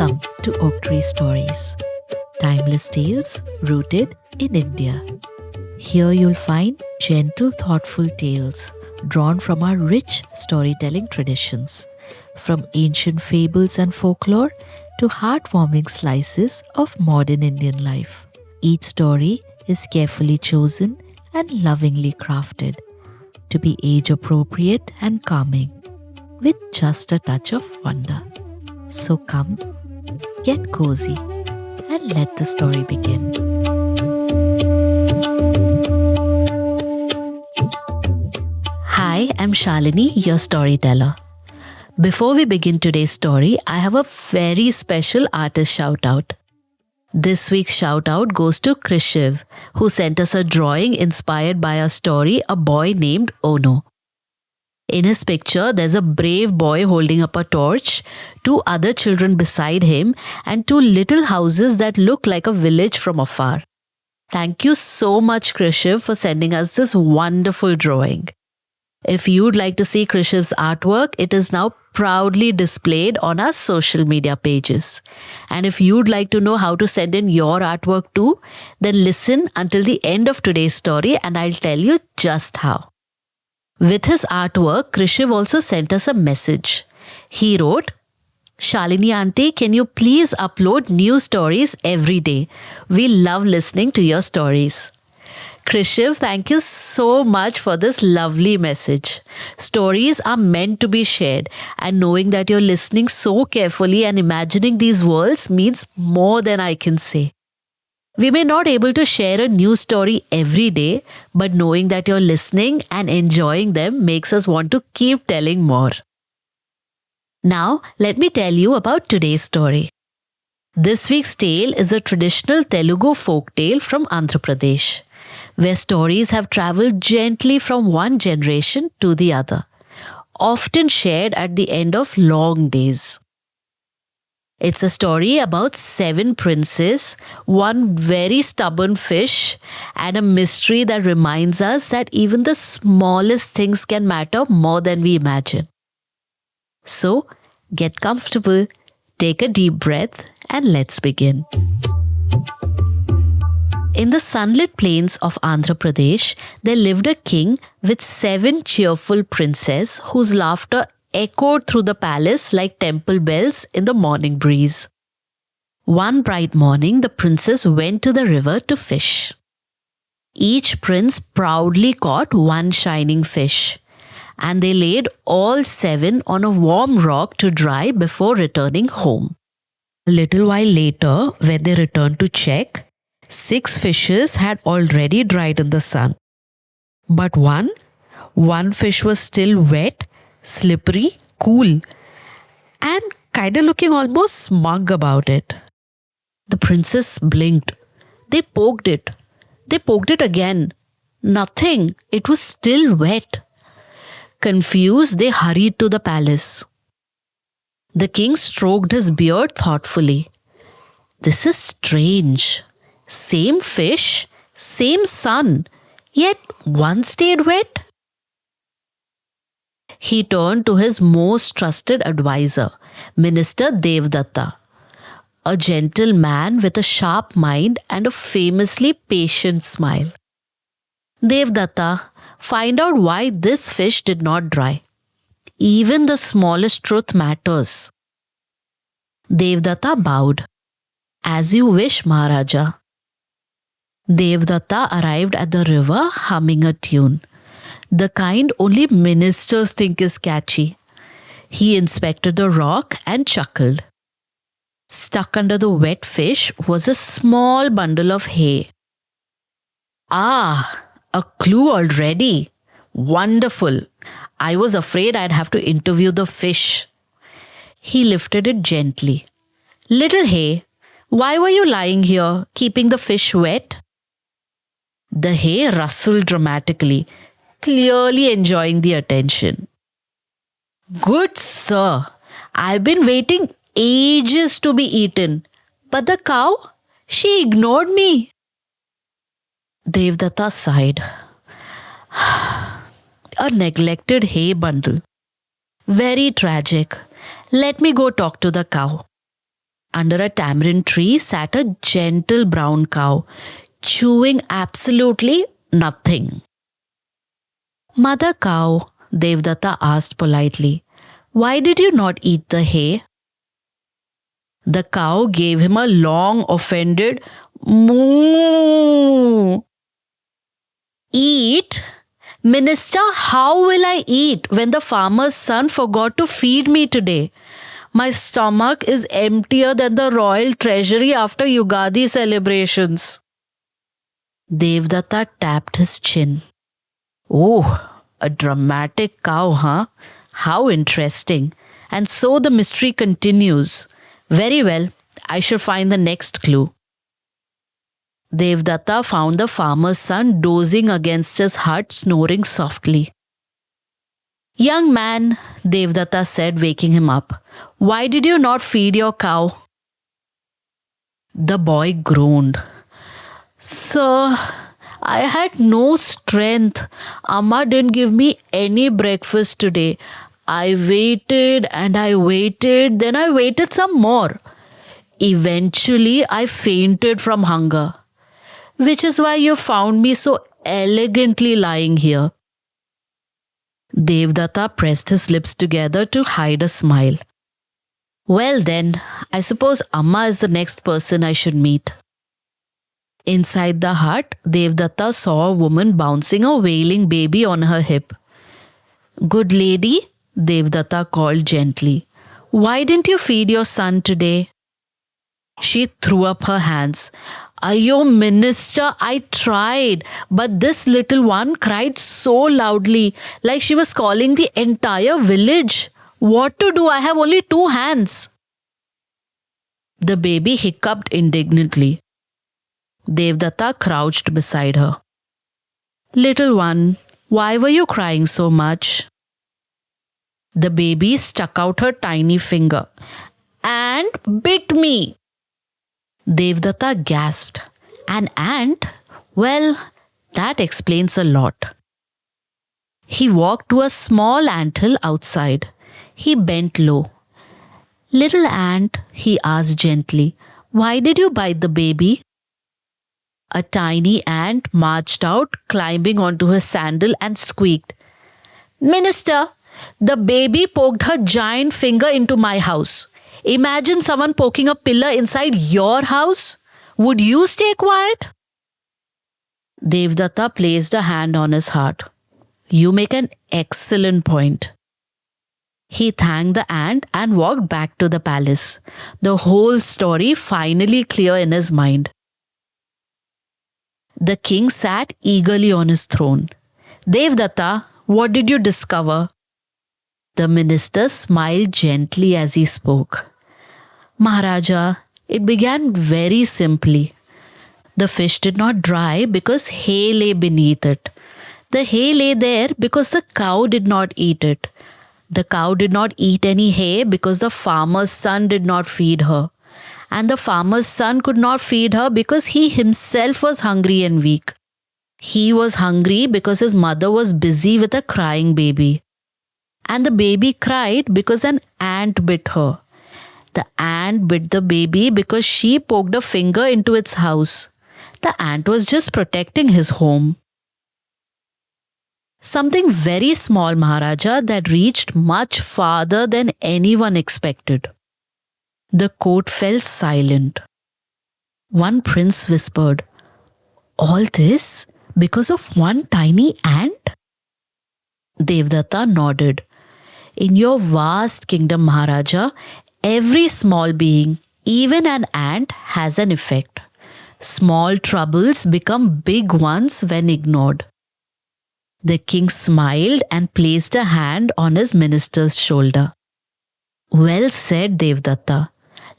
Welcome to Oak Tree Stories, timeless tales rooted in India. Here you'll find gentle, thoughtful tales drawn from our rich storytelling traditions, from ancient fables and folklore to heartwarming slices of modern Indian life. Each story is carefully chosen and lovingly crafted to be age appropriate and calming, with just a touch of wonder. So come, get cozy, and let the story begin. Hi, I'm Shalini, your storyteller. Before we begin today's story, I have a very special artist shout out. This week's shout out goes to Krishiv, who sent us a drawing inspired by our story, A Boy Named Ono. In his picture, there's a brave boy holding up a torch, two other children beside him, and two little houses that look like a village from afar. Thank you so much, Krishiv, for sending us this wonderful drawing. If you'd like to see Krishiv's artwork, it is now proudly displayed on our social media pages. And if you'd like to know how to send in your artwork too, then listen until the end of today's story and I'll tell you just how. With his artwork, Krishiv also sent us a message. He wrote, Shalini Auntie, can you please upload new stories every day? We love listening to your stories. Krishiv, thank you so much for this lovely message. Stories are meant to be shared, and knowing that you're listening so carefully and imagining these worlds means more than I can say. We may not be able to share a new story every day, but knowing that you're listening and enjoying them makes us want to keep telling more. Now, let me tell you about today's story. This week's tale is a traditional Telugu folk tale from Andhra Pradesh, where stories have traveled gently from one generation to the other, often shared at the end of long days. It's a story about 7 princes, one very stubborn fish, and a mystery that reminds us that even the smallest things can matter more than we imagine. So, get comfortable, take a deep breath, and let's begin. In the sunlit plains of Andhra Pradesh, there lived a king with 7 cheerful princes whose laughter echoed through the palace like temple bells in the morning breeze. One bright morning, the princes went to the river to fish. Each prince proudly caught one shining fish, and they laid all 7 on a warm rock to dry before returning home. A little while later, when they returned to check, 6 fishes had already dried in the sun. But one fish was still wet, slippery, cool, and kinda looking almost smug about it. The princess blinked. They poked it. They poked it again. Nothing. It was still wet. Confused, they hurried to the palace. The king stroked his beard thoughtfully. This is strange. Same fish, same sun, yet one stayed wet. He turned to his most trusted advisor, Minister Devdatta, a gentle man with a sharp mind and a famously patient smile. Devdatta, find out why this fish did not dry. Even the smallest truth matters. Devdatta bowed. As you wish, Maharaja. Devdatta arrived at the river humming a tune, the kind only ministers think is catchy. He inspected the rock and chuckled. Stuck under the wet fish was a small bundle of hay. Ah, a clue already. Wonderful. I was afraid I'd have to interview the fish. He lifted it gently. Little hay, why were you lying here, keeping the fish wet? The hay rustled dramatically, clearly enjoying the attention. Good sir, I've been waiting ages to be eaten, but the cow, she ignored me. Devdatta sighed. A neglected hay bundle. Very tragic. Let me go talk to the cow. Under a tamarind tree sat a gentle brown cow, chewing absolutely nothing. Mother cow, Devdatta asked politely, why did you not eat the hay? The cow gave him a long, offended moo. Eat? Minister, how will I eat when the farmer's son forgot to feed me today? My stomach is emptier than the royal treasury after Yugadi celebrations. Devdatta tapped his chin. Oh, a dramatic cow, huh? How interesting. And so the mystery continues. Very well, I shall find the next clue. Devdatta found the farmer's son dozing against his hut, snoring softly. Young man, Devdatta said, waking him up, why did you not feed your cow? The boy groaned. Sir, I had no strength. Amma didn't give me any breakfast today. I waited and I waited, then I waited some more. Eventually, I fainted from hunger. Which is why you found me so elegantly lying here. Devdatta pressed his lips together to hide a smile. Well then, I suppose Amma is the next person I should meet. Inside the hut, Devdatta saw a woman bouncing a wailing baby on her hip. Good lady, Devdatta called gently. Why didn't you feed your son today? She threw up her hands. Ayo, minister, I tried, but this little one cried so loudly, like she was calling the entire village. What to do? I have only 2 hands. The baby hiccuped indignantly. Devdatta crouched beside her. Little one, why were you crying so much? The baby stuck out her tiny finger and bit me. Devdatta gasped. An ant? Well, that explains a lot. He walked to a small anthill outside. He bent low. Little ant, he asked gently, why did you bite the baby? A tiny ant marched out, climbing onto his sandal and squeaked. Minister, the baby poked her giant finger into my house. Imagine someone poking a pillar inside your house. Would you stay quiet? Devdatta placed a hand on his heart. You make an excellent point. He thanked the ant and walked back to the palace, the whole story finally clear in his mind. The king sat eagerly on his throne. Devdatta, what did you discover? The minister smiled gently as he spoke. Maharaja, it began very simply. The fish did not dry because hay lay beneath it. The hay lay there because the cow did not eat it. The cow did not eat any hay because the farmer's son did not feed her. And the farmer's son could not feed her because he himself was hungry and weak. He was hungry because his mother was busy with a crying baby. And the baby cried because an ant bit her. The ant bit the baby because she poked a finger into its house. The ant was just protecting his home. Something very small, Maharaja, that reached much farther than anyone expected. The court fell silent. One prince whispered, all this because of one tiny ant? Devdatta nodded. In your vast kingdom, Maharaja, every small being, even an ant, has an effect. Small troubles become big ones when ignored. The king smiled and placed a hand on his minister's shoulder. Well said, Devdatta.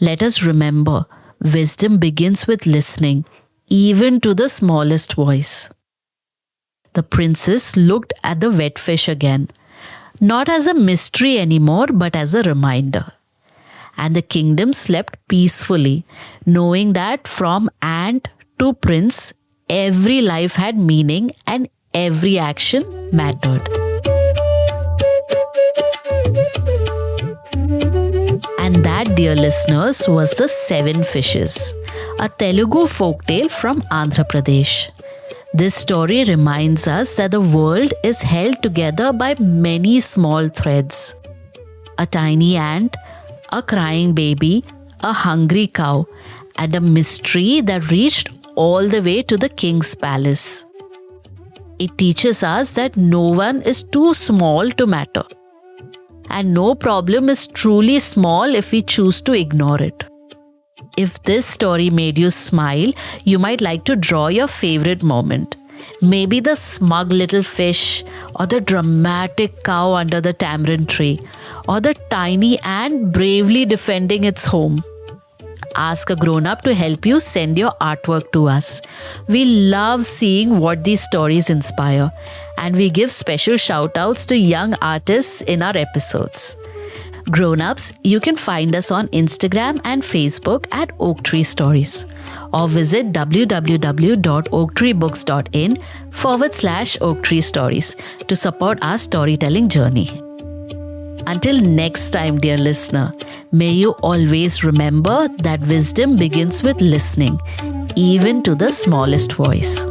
Let us remember, wisdom begins with listening, even to the smallest voice. The princess looked at the wet fish again, not as a mystery anymore, but as a reminder. And the kingdom slept peacefully, knowing that from ant to prince, every life had meaning and every action mattered. And that, dear listeners, was The Seven Fishes, a Telugu folktale from Andhra Pradesh. This story reminds us that the world is held together by many small threads. A tiny ant, a crying baby, a hungry cow, and a mystery that reached all the way to the king's palace. It teaches us that no one is too small to matter. And no problem is truly small if we choose to ignore it. If this story made you smile, you might like to draw your favorite moment. Maybe the smug little fish, or the dramatic cow under the tamarind tree, or the tiny ant bravely defending its home. Ask a grown-up to help you send your artwork to us. We love seeing what these stories inspire, and we give special shout-outs to young artists in our episodes. Grown-ups, you can find us on Instagram and Facebook at Oak Tree Stories, or visit www.oaktreebooks.in/Oak Tree Stories to support our storytelling journey. Until next time, dear listener, may you always remember that wisdom begins with listening, even to the smallest voice.